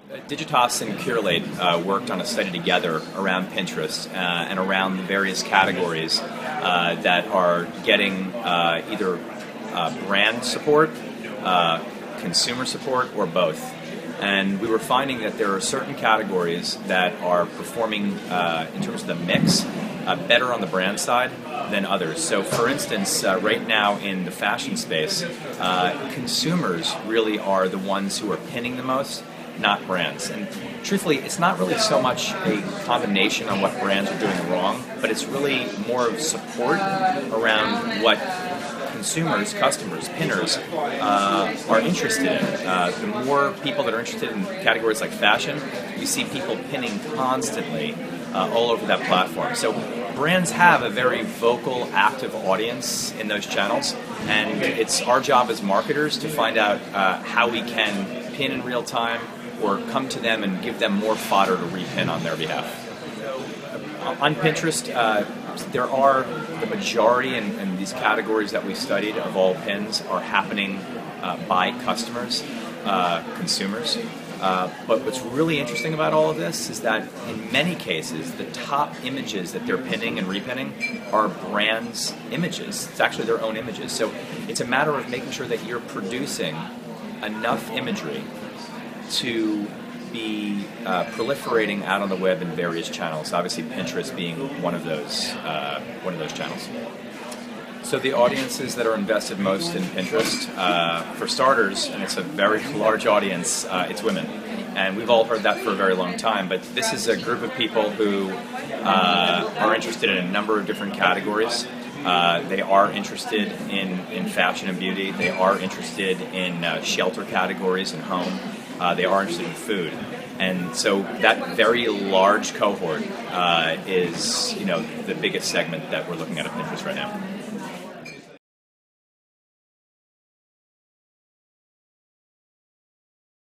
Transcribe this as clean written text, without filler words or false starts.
Digitas and Curate worked on a study together around Pinterest and around the various categories that are getting either brand support, consumer support, or both. And we were finding that there are certain categories that are performing in terms of the mix better on the brand side than others. So for instance, right now in the fashion space, consumers really are the ones who are pinning the most, not brands. And truthfully, it's not really so much a condemnation on what brands are doing wrong, but it's really more of support around what consumers, customers, pinners are interested in. The more people that are interested in categories like fashion, you see people pinning constantly all over that platform. So brands have a very vocal, active audience in those channels, and it's our job as marketers to find out how we can pin in real time or come to them and give them more fodder to repin on their behalf. On Pinterest, there are the majority in these categories that we studied of all pins are happening by customers, consumers. But what's really interesting about all of this is that in many cases, the top images that they're pinning and repinning are brands' images. It's actually their own images. So it's a matter of making sure that you're producing enough imagery to be proliferating out on the web in various channels. Obviously, Pinterest being one of those channels. So the audiences that are invested most in Pinterest, for starters, and it's a very large audience, it's women. And we've all heard that for a very long time, but this is a group of people who are interested in a number of different categories. They are interested in fashion and beauty. They are interested in shelter categories and home. They are interested in food. And so that very large cohort is, the biggest segment that we're looking at Pinterest right now.